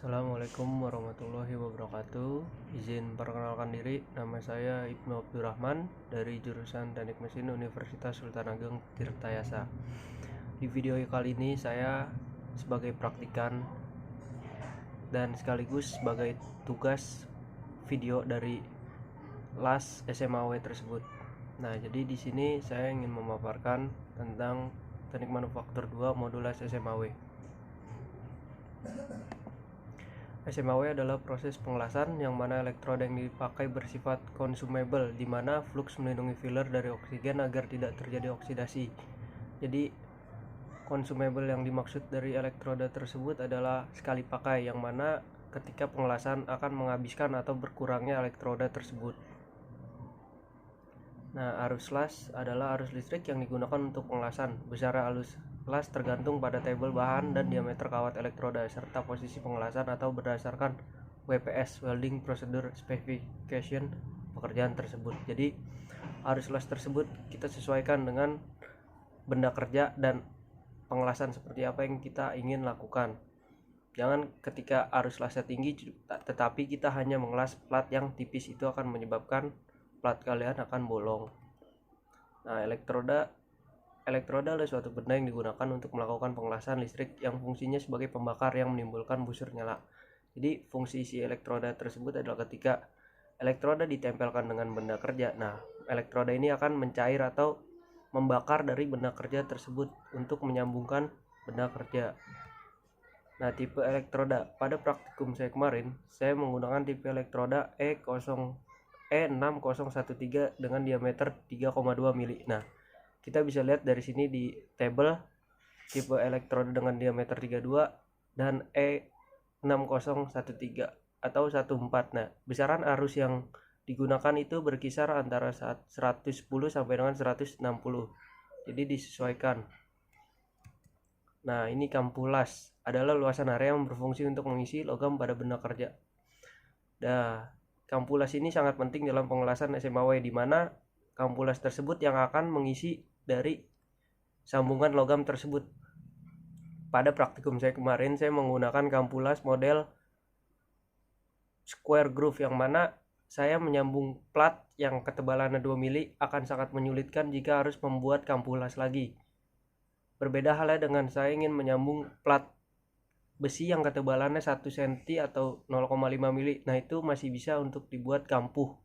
Assalamualaikum warahmatullahi wabarakatuh. Izin perkenalkan diri, nama saya Ibnu Abdurrahman dari jurusan Teknik Mesin Universitas Sultan Ageng Tirtayasa. Di video kali ini saya sebagai praktikan dan sekaligus sebagai tugas video dari LAS SMAW tersebut. Nah, jadi di sini saya ingin memaparkan tentang Teknik Manufaktur 2 modul LAS SMAW. SMAW adalah proses pengelasan yang mana elektroda yang dipakai bersifat consumable, di mana flux melindungi filler dari oksigen agar tidak terjadi oksidasi. Jadi consumable yang dimaksud dari elektroda tersebut adalah sekali pakai, yang mana ketika pengelasan akan menghabiskan atau berkurangnya elektroda tersebut. Nah, arus las adalah arus listrik yang digunakan untuk pengelasan. Besar arus las tergantung pada tabel bahan dan diameter kawat elektroda serta posisi pengelasan atau berdasarkan WPS (Welding Procedure Specification) pekerjaan tersebut. Jadi arus las tersebut kita sesuaikan dengan benda kerja dan pengelasan seperti apa yang kita ingin lakukan. Jangan ketika arus lasnya tinggi tetapi kita hanya mengelas plat yang tipis, itu akan menyebabkan plat kalian akan bolong. Nah, elektroda adalah suatu benda yang digunakan untuk melakukan pengelasan listrik yang fungsinya sebagai pembakar yang menimbulkan busur nyala. Jadi fungsi si elektroda tersebut adalah ketika elektroda ditempelkan dengan benda kerja, nah elektroda ini akan mencair atau membakar dari benda kerja tersebut untuk menyambungkan benda kerja. Nah, tipe elektroda pada praktikum saya kemarin, saya menggunakan tipe elektroda E6013 dengan diameter 3,2 mili. Nah, kita bisa lihat dari sini di tabel tipe elektroda dengan diameter 32 dan E6013 atau 14. Nah, besaran arus yang digunakan itu berkisar antara 110 sampai dengan 160. Jadi disesuaikan. Nah, ini kampulas adalah luasan area yang berfungsi untuk mengisi logam pada benda kerja. Nah, kampulas ini sangat penting dalam pengelasan SMAW, di mana kampulas tersebut yang akan mengisi dari sambungan logam tersebut. Pada praktikum saya kemarin, saya menggunakan kampulas model square groove, yang mana saya menyambung plat yang ketebalannya 2 mili akan sangat menyulitkan jika harus membuat kampulas lagi. Berbeda halnya dengan saya ingin menyambung plat besi yang ketebalannya 1 cm atau 0,5 mili. Nah, itu masih bisa untuk dibuat kampuh.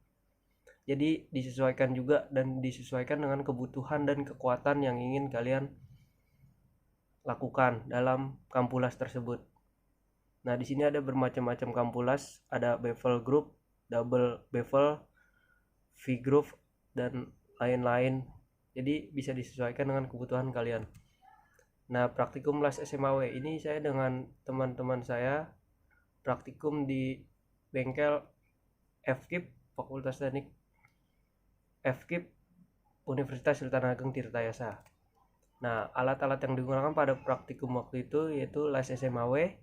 Jadi disesuaikan juga dan disesuaikan dengan kebutuhan dan kekuatan yang ingin kalian lakukan dalam kampulas tersebut. Nah, di sini ada bermacam-macam kampulas, ada bevel groove, double bevel, V-groove dan lain-lain. Jadi bisa disesuaikan dengan kebutuhan kalian. Nah, praktikum LAS SMAW ini saya dengan teman-teman saya praktikum di bengkel FKIP Fakultas Teknik FKIP Universitas Sultan Ageng Tirtayasa. Nah, alat-alat yang digunakan pada praktikum waktu itu yaitu LAS SMAW,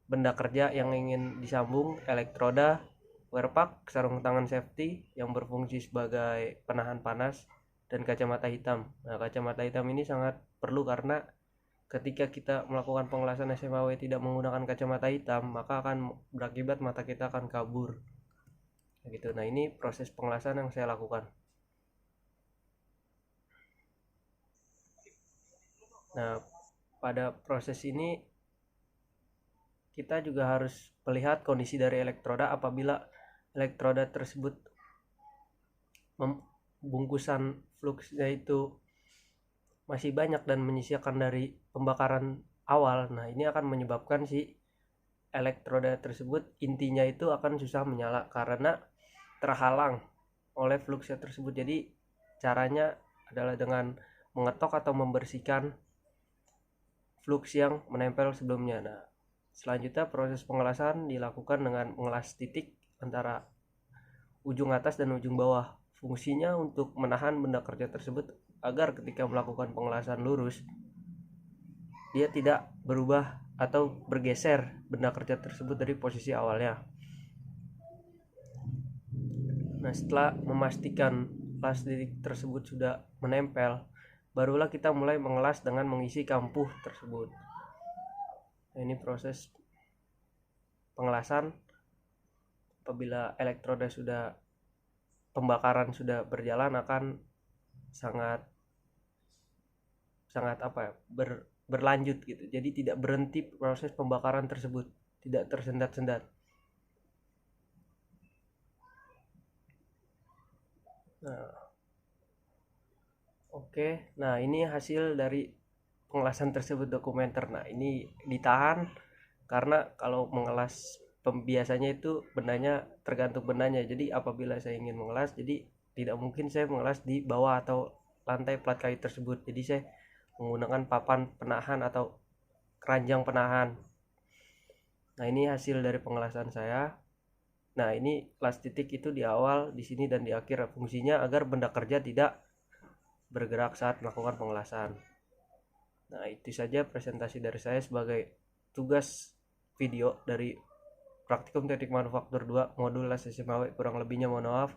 benda kerja yang ingin disambung, elektroda, wear pack, sarung tangan safety yang berfungsi sebagai penahan panas, dan kacamata hitam. Nah, kacamata hitam ini sangat perlu karena ketika kita melakukan pengelasan SMAW tidak menggunakan kacamata hitam, maka akan berakibat mata kita akan kabur. Gitu. Nah, ini proses pengelasan yang saya lakukan. Nah, pada proses ini kita juga harus melihat kondisi dari elektroda. Apabila elektroda tersebut bungkusan fluxnya itu masih banyak dan menyisakan dari pembakaran awal, nah ini akan menyebabkan si elektroda tersebut intinya itu akan susah menyala karena terhalang oleh fluxnya tersebut. Jadi caranya adalah dengan mengetok atau membersihkan flux yang menempel sebelumnya. Nah, selanjutnya proses pengelasan dilakukan dengan mengelas titik antara ujung atas dan ujung bawah. Fungsinya untuk menahan benda kerja tersebut agar ketika melakukan pengelasan lurus dia tidak berubah atau bergeser benda kerja tersebut dari posisi awalnya. Nah, setelah memastikan las titik tersebut sudah menempel, barulah kita mulai mengelas dengan mengisi kampuh tersebut. Nah, ini proses pengelasan. Apabila elektroda sudah pembakaran sudah berjalan akan sangat berlanjut gitu. Jadi tidak berhenti proses pembakaran tersebut, tidak tersendat-sendat. Nah, oke. Nah, ini hasil dari pengelasan tersebut dokumenter. Nah, ini ditahan karena kalau mengelas biasanya itu bendanya tergantung bendanya. Jadi apabila saya ingin mengelas, jadi tidak mungkin saya mengelas di bawah atau lantai plat kayu tersebut. Jadi saya menggunakan papan penahan atau keranjang penahan. Nah, ini hasil dari pengelasan saya. Nah, ini las titik itu di awal, di sini dan di akhir. Fungsinya agar benda kerja tidak bergerak saat melakukan pengelasan. Nah, itu saja presentasi dari saya sebagai tugas video dari Praktikum Teknik Manufaktur 2 modul las SMAW. Kurang lebihnya mohon maaf.